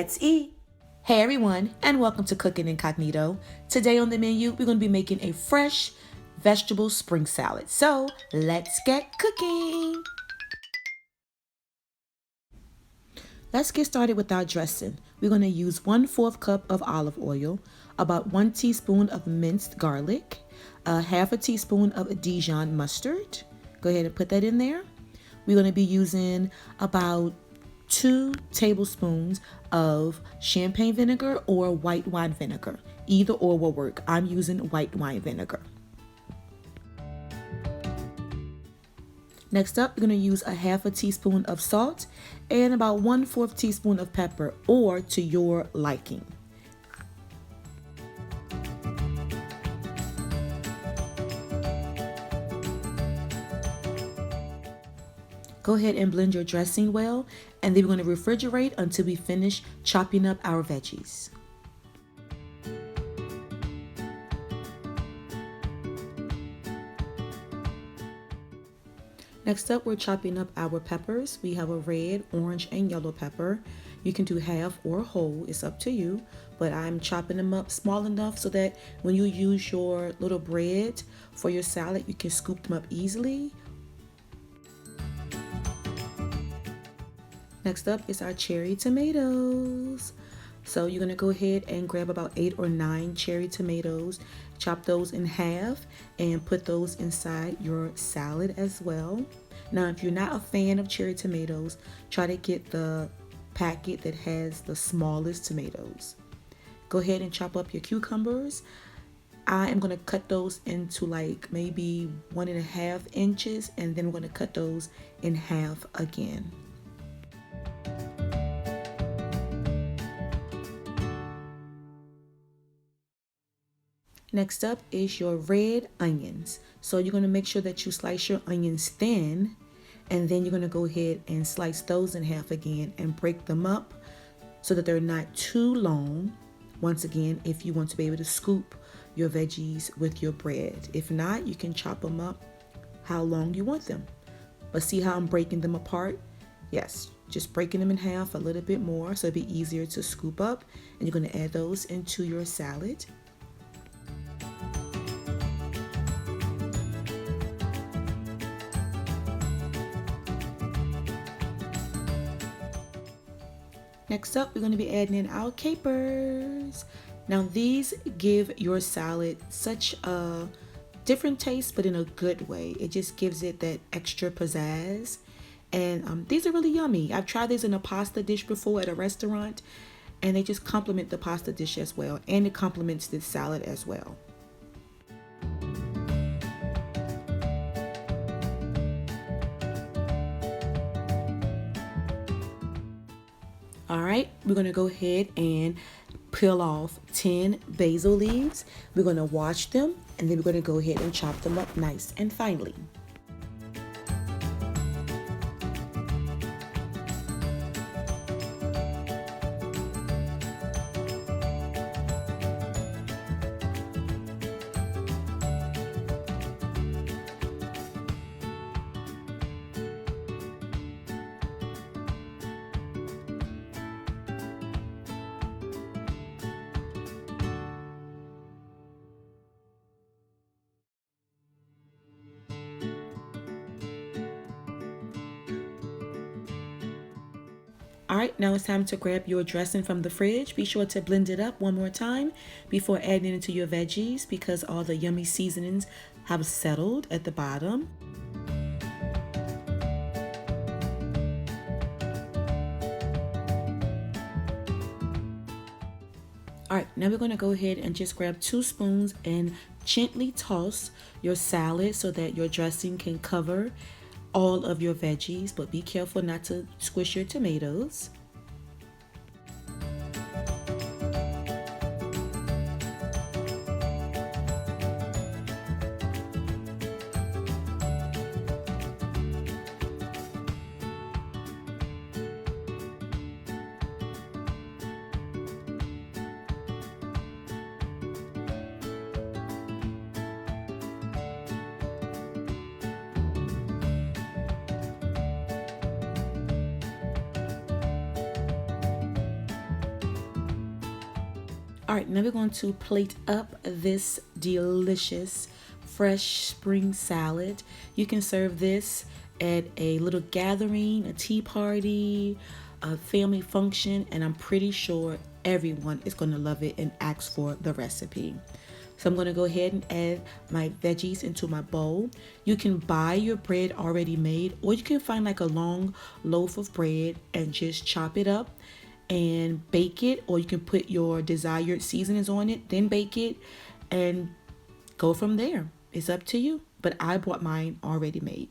Let's eat. Hey everyone, and welcome to Cooking Incognito. Today on the menu, we're going to be making a fresh vegetable spring salad. So let's get cooking. Let's get started with our dressing. We're going to use 1/4 cup of olive oil, about 1 teaspoon of minced garlic, half a teaspoon of Dijon mustard. Go ahead and put that in there. We're going to be using about 2 tablespoons of champagne vinegar or white wine vinegar. Either or will work. I'm using white wine vinegar. Next up, we're going to use a half a teaspoon of salt and about 1/4 teaspoon of pepper, or to your liking. Go ahead and blend your dressing well, and then we're going to refrigerate until we finish chopping up our veggies. Next up, we're chopping up our peppers. We have a red, orange, and yellow pepper. You can do half or whole, it's up to you, but I'm chopping them up small enough so that when you use your little bread for your salad, you can scoop them up easily. Next up is our cherry tomatoes. So you're going to go ahead and grab about 8 or 9 cherry tomatoes, chop those in half, and put those inside your salad as well. Now, if you're not a fan of cherry tomatoes, try to get the packet that has the smallest tomatoes. Go ahead and chop up your cucumbers. I am going to cut those into like maybe 1.5 inches, and then we're going to cut those in half again. Next up is your red onions. So you're going to make sure that you slice your onions thin, and then you're going to go ahead and slice those in half again and break them up so that they're not too long. Once again, if you want to be able to scoop your veggies with your bread. If not, you can chop them up how long you want them. But see how I'm breaking them apart? Yes, just breaking them in half a little bit more so it'll be easier to scoop up, and you're going to add those into your salad. Next up, we're going to be adding in our capers. Now, these give your salad such a different taste, but in a good way. It just gives it that extra pizzazz. And these are really yummy. I've tried these in a pasta dish before at a restaurant, and they just complement the pasta dish as well. And it complements the salad as well. All right, we're going to go ahead and peel off 10 basil leaves. We're going to wash them, and then we're going to go ahead and chop them up nice and finely. All right, now it's time to grab your dressing from the fridge. Be sure to blend it up one more time before adding it into your veggies, because all the yummy seasonings have settled at the bottom. All right, now we're going to go ahead and just grab 2 spoons and gently toss your salad so that your dressing can cover all of your veggies, but be careful not to squish your tomatoes. All right, now we're going to plate up this delicious fresh spring salad. You can serve this at a little gathering, a tea party, a family function, and I'm pretty sure everyone is going to love it and ask for the recipe. So I'm going to go ahead and add my veggies into my bowl. You can buy your bread already made, or you can find like a long loaf of bread and just chop it up and bake it, or you can put your desired seasonings on it, then bake it and go from there. It's up to you, but I bought mine already made.